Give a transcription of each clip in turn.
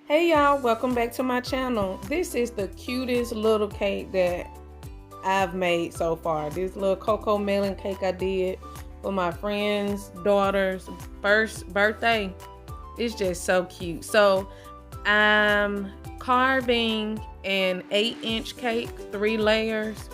Hey y'all, welcome back to my channel. This is the cutest little cake that I've made so far. This little Cocomelon cake I did for my friend's daughter's first birthday. It's just so cute. So I'm carving an 8-inch cake, 3 layers.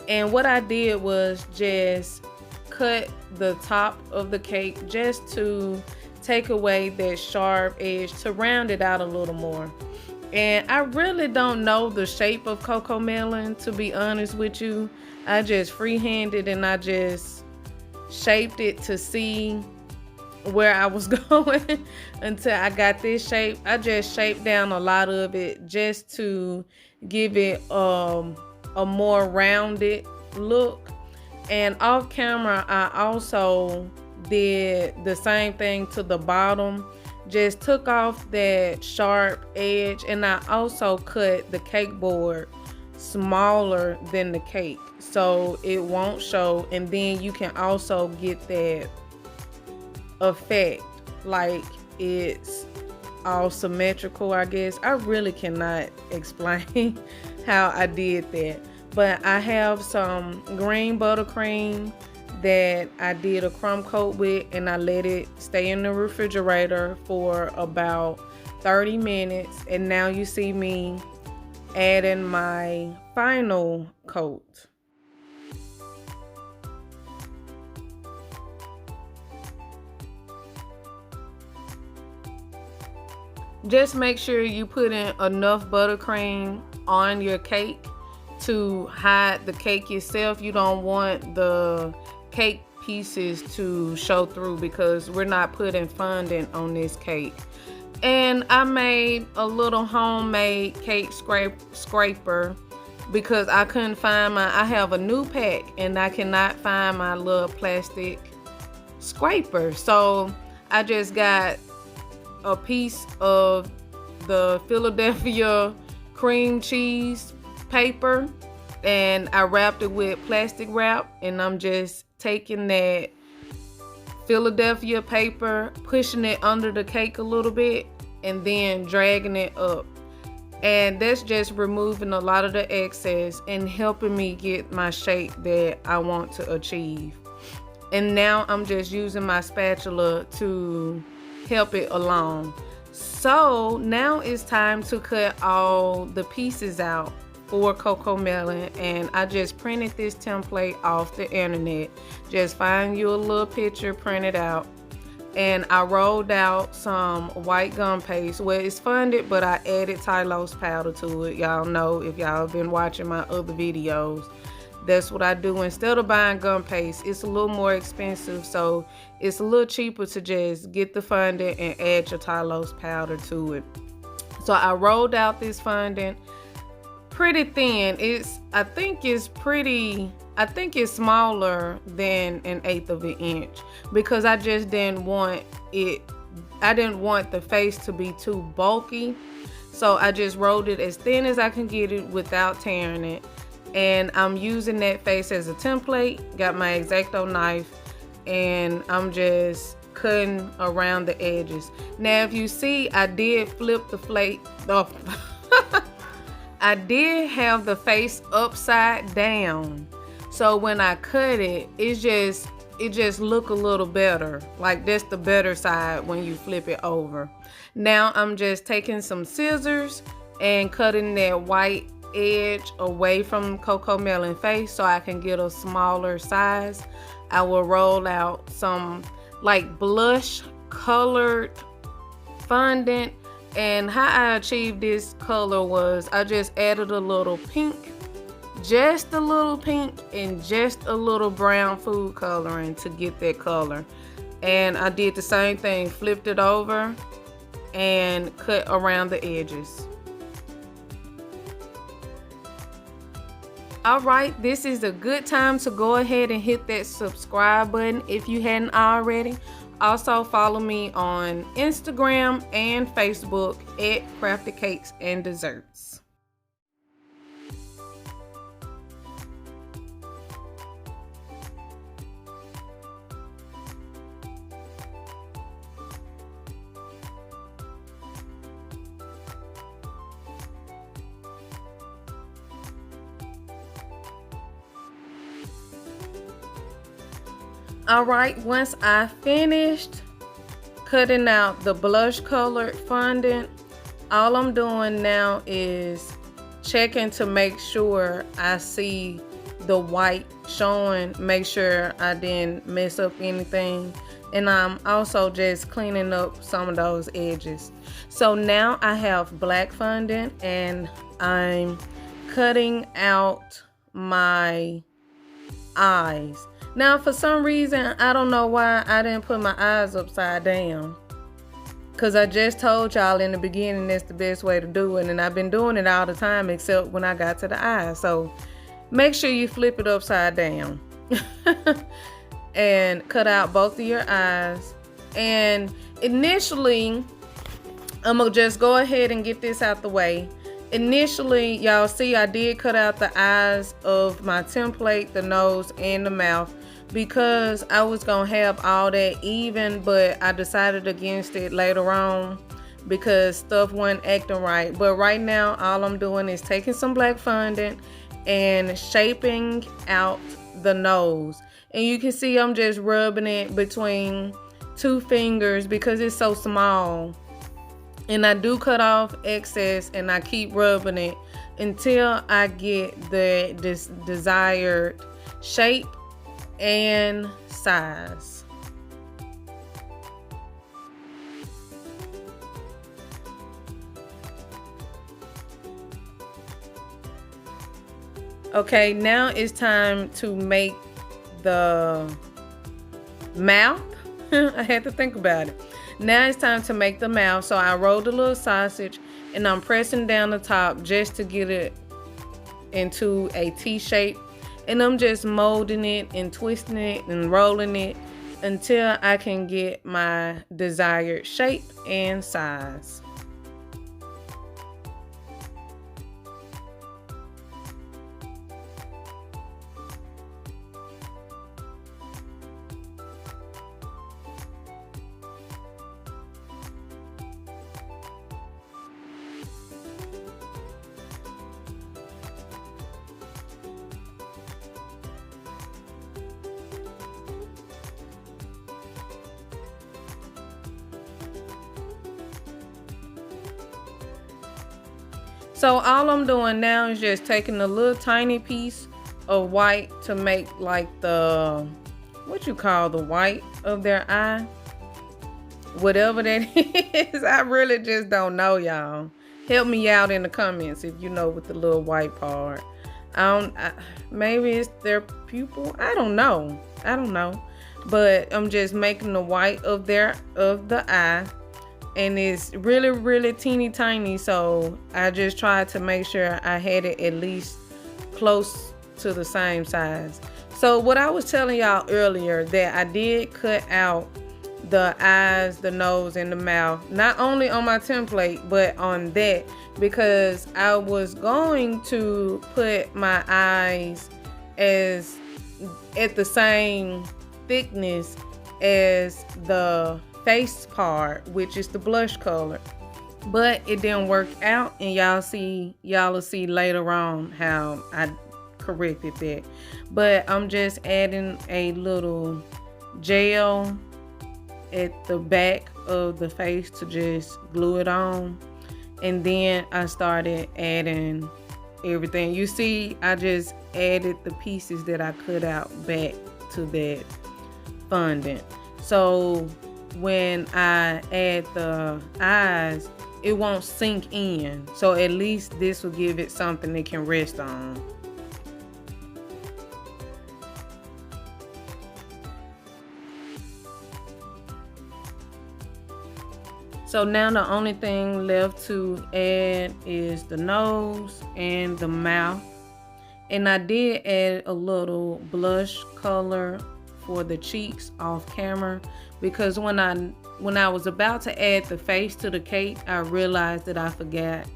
And what I did was just cut the top of the cake just to take away that sharp edge to round it out a little more. And I really don't know the shape of Cocomelon, to be honest with you. I just freehanded and I just shaped it to see where I was going until I got this shape. I just shaped down a lot of it just to give it a more rounded look. And off camera I also did the same thing to the bottom, just took off that sharp edge, and I also cut the cake board smaller than the cake so it won't show, and then you can also get that effect like it's all symmetrical. I guess I really cannot explain how I did that, but I have some green buttercream that I did a crumb coat with, and I let it stay in the refrigerator for about 30 minutes, and now you see me adding my final coat. Just make sure you put in enough buttercream on your cake to hide the cake itself. You don't want the cake pieces to show through because we're not putting fondant on this cake. And I made a little homemade cake scraper because I couldn't find I have a new pack and I cannot find my little plastic scraper. So I just got a piece of the Philadelphia cream cheese paper and I wrapped it with plastic wrap, and I'm just taking that Philadelphia paper, pushing it under the cake a little bit, and then dragging it up. And that's just removing a lot of the excess and helping me get my shape that I want to achieve. And now I'm just using my spatula to help it along. So now it's time to cut all the pieces out for Cocomelon, and I just printed this template off the internet. Just find you a little picture, print it out, and I rolled out some white gum paste. Well, it's funded, but I added Tylose powder to it. Y'all know, if y'all have been watching my other videos, that's what I do. Instead of buying gum paste, it's a little more expensive, so it's a little cheaper to just get the fondant and add your Tylose powder to it. So I rolled out this fondant pretty thin. I think it's smaller than 1/8 of an inch because I just didn't want the face to be too bulky. So I just rolled it as thin as I can get it without tearing it. And I'm using that face as a template. Got my X-Acto knife and I'm just cutting around the edges. Now if you see, I did flip the plate off. I did have the face upside down, so when I cut it, it just look a little better. Like that's the better side when you flip it over. Now I'm just taking some scissors and cutting that white edge away from Cocomelon face so I can get a smaller size. I will roll out some like blush colored fondant. And how I achieved this color was I just added a little pink, just a little pink, and just a little brown food coloring to get that color. And I did the same thing, flipped it over and cut around the edges. Alright, this is a good time to go ahead and hit that subscribe button if you hadn't already. Also follow me on Instagram and Facebook at Crafted Cakes and Desserts. All right, once I finished cutting out the blush colored fondant, all I'm doing now is checking to make sure I see the white showing, make sure I didn't mess up anything. And I'm also just cleaning up some of those edges. So now I have black fondant and I'm cutting out my eyes. Now for some reason, I don't know why I didn't put my eyes upside down. Cause I just told y'all in the beginning that's the best way to do it. And I've been doing it all the time except when I got to the eyes. So make sure you flip it upside down. And cut out both of your eyes. And initially, I'm gonna just go ahead and get this out the way. Initially, y'all see I did cut out the eyes of my template, the nose and the mouth, because I was gonna have all that even, but I decided against it later on because stuff wasn't acting right. But right now, all I'm doing is taking some black fondant and shaping out the nose. And you can see I'm just rubbing it between two fingers because it's so small. And I do cut off excess and I keep rubbing it until I get this desired shape and size. Okay, now it's time to make the mouth. I had to think about it. Now it's time to make the mouth. So I rolled a little sausage and I'm pressing down the top just to get it into a T shape. And I'm just molding it and twisting it and rolling it until I can get my desired shape and size. So all I'm doing now is just taking a little tiny piece of white to make like the, what you call the white of their eye. Whatever that is, I really just don't know, y'all. Help me out in the comments if you know with the little white part. Maybe it's their pupil. I don't know. But I'm just making the white of the eye. And it's really, really teeny tiny, so I just tried to make sure I had it at least close to the same size. So what I was telling y'all earlier, that I did cut out the eyes, the nose, and the mouth, not only on my template, but on that, because I was going to put my eyes at the same thickness as the face part, which is the blush color, but it didn't work out, and y'all will see later on how I corrected that. But I'm just adding a little gel at the back of the face to just glue it on, and then I started adding everything. You see, I just added the pieces that I cut out back to that fondant. So when I add the eyes, it won't sink in. So at least this will give it something it can rest on. So now the only thing left to add is the nose and the mouth. And I did add a little blush color for the cheeks off camera, because when I was about to add the face to the cake, I realized that I forgot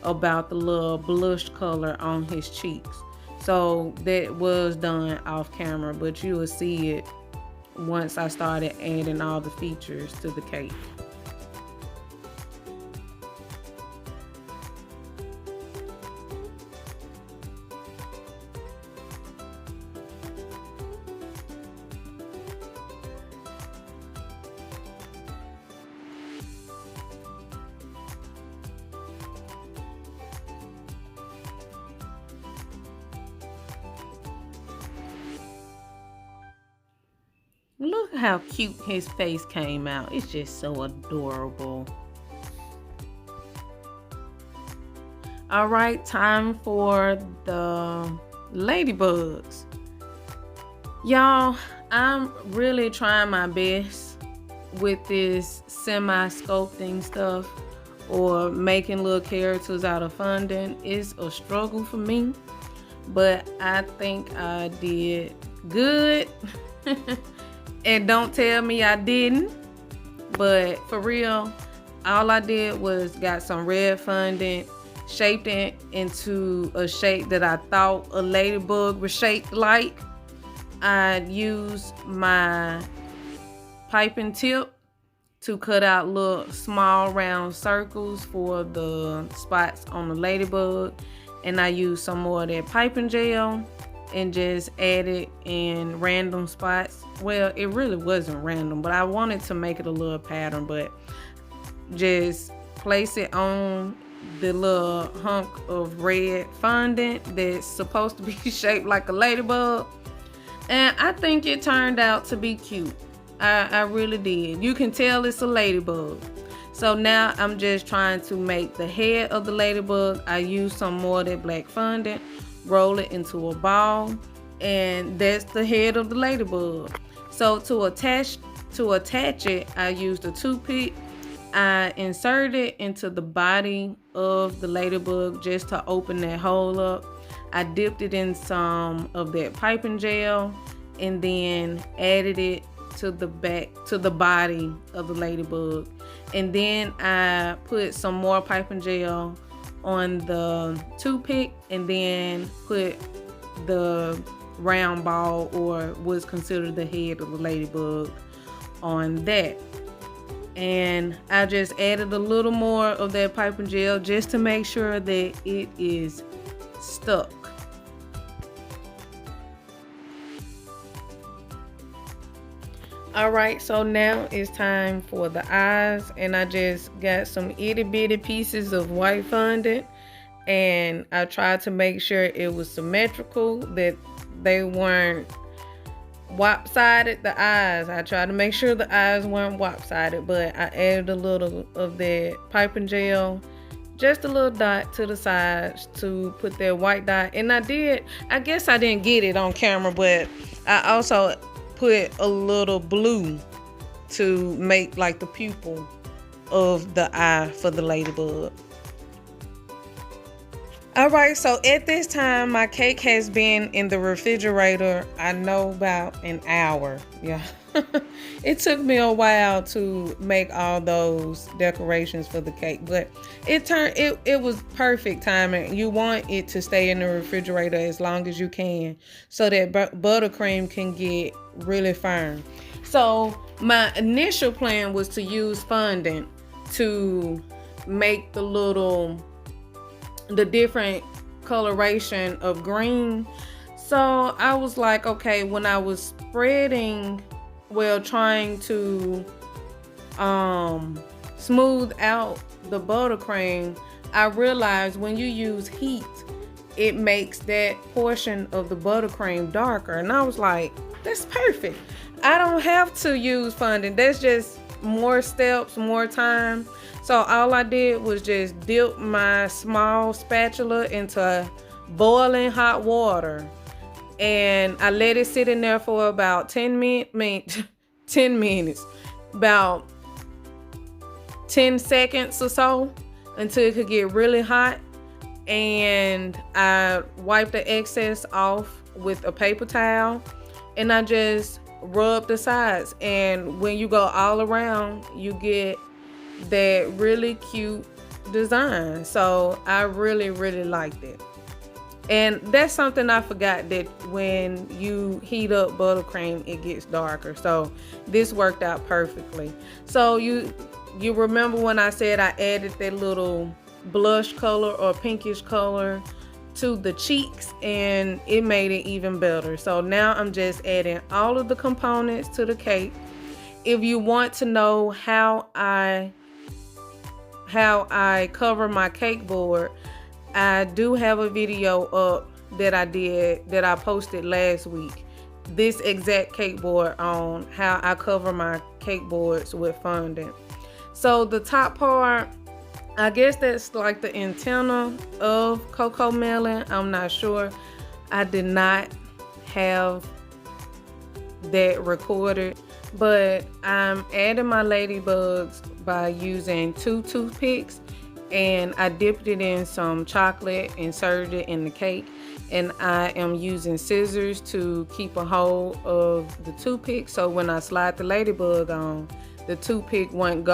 about the little blush color on his cheeks. So that was done off camera, but you will see it once I started adding all the features to the cake. look how cute his face came out. It's just so adorable. All right, time for the Ladybugs. Y'all, I'm really trying my best with this semi-sculpting stuff or making little characters out of fondant. It's a struggle for me, but I think I did good. And don't tell me I didn't, but for real, all I did was got some red fondant, shaped it into a shape that I thought a ladybug was shaped like. I used my piping tip to cut out little small round circles for the spots on the ladybug, and I used some more of that piping gel and just added in random spots. Well, it really wasn't random, but I wanted to make it a little pattern, but just place it on the little hunk of red fondant that's supposed to be shaped like a ladybug, and I think it turned out to be cute. I really did. You can tell it's a ladybug. So now I'm just trying to make the head of the ladybug. I use some more of that black fondant, roll it into a ball, and that's the head of the ladybug. So to attach it, I used a toothpick. I inserted it into the body of the ladybug just to open that hole up. I dipped it in some of that piping gel and then added it to the body of the ladybug, and then I put some more piping gel on the toothpick and then put the round ball, or what's considered the head of the ladybug, on that. And I just added a little more of that piping gel just to make sure that it is stuck. All right, so now it's time for the eyes, and I just got some itty bitty pieces of white fondant, and I tried to make sure it was symmetrical, that they weren't lopsided. The eyes, I tried to make sure the eyes weren't lopsided, but I added a little of that piping gel, just a little dot to the sides to put that white dot. And I guess I didn't get it on camera, but I also put a little blue to make like the pupil of the eye for the ladybug. All right, so at this time, my cake has been in the refrigerator, I know, about an hour. Yeah. It took me a while to make all those decorations for the cake, but it was perfect timing. You want it to stay in the refrigerator as long as you can so that buttercream can get really firm. So my initial plan was to use fondant to make the different coloration of green. So I was like, okay, when I was spreading, trying to smooth out the buttercream, I realized when you use heat, it makes that portion of the buttercream darker. And I was like, that's perfect. I don't have to use fondant. That's just more steps, more time. So all I did was just dip my small spatula into boiling hot water, and I let it sit in there for about 10 minutes, about 10 seconds or so, until it could get really hot. And I wiped the excess off with a paper towel, and I just rub the sides. And when you go all around, you get that really cute design. So I really liked it. And that's something I forgot, that when you heat up buttercream, it gets darker. So this worked out perfectly. So you remember when I said I added that little blush color or pinkish color to the cheeks, and it made it even better. So now I'm just adding all of the components to the cake. If you want to know how I cover my cake board, I do have a video up that I posted last week, this exact cake board on how I cover my cake boards with fondant. So the top part, I guess that's like the antenna of Cocomelon. I'm not sure. I did not have that recorded, but I'm adding my ladybugs by using 2 toothpicks, and I dipped it in some chocolate, inserted it in the cake, and I am using scissors to keep a hold of the toothpick, so when I slide the ladybug on, the toothpick wouldn't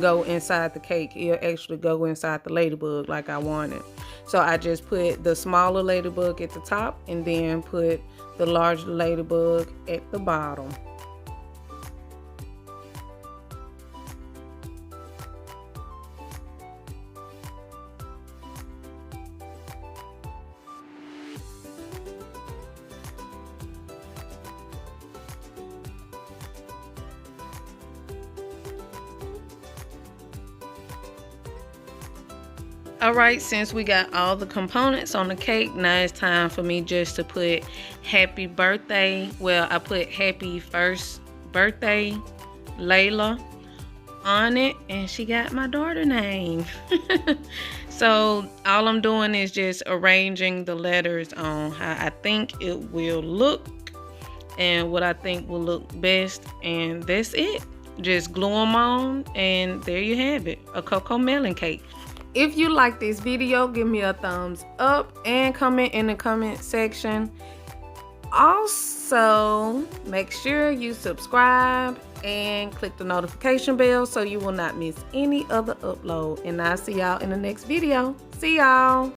go inside the cake. It'll actually go inside the ladybug like I wanted. So I just put the smaller ladybug at the top and then put the larger ladybug at the bottom. Alright, since we got all the components on the cake, now it's time for me just to put happy birthday. Well, I put happy first birthday Layla on it, and she got my daughter name. So all I'm doing is just arranging the letters on how I think it will look and what I think will look best, and that's it. Just glue them on, and there you have it, a Cocomelon cake. If you like this video, give me a thumbs up and comment in the comment section. Also, make sure you subscribe and click the notification bell so you will not miss any other upload. And I'll see y'all in the next video. See y'all.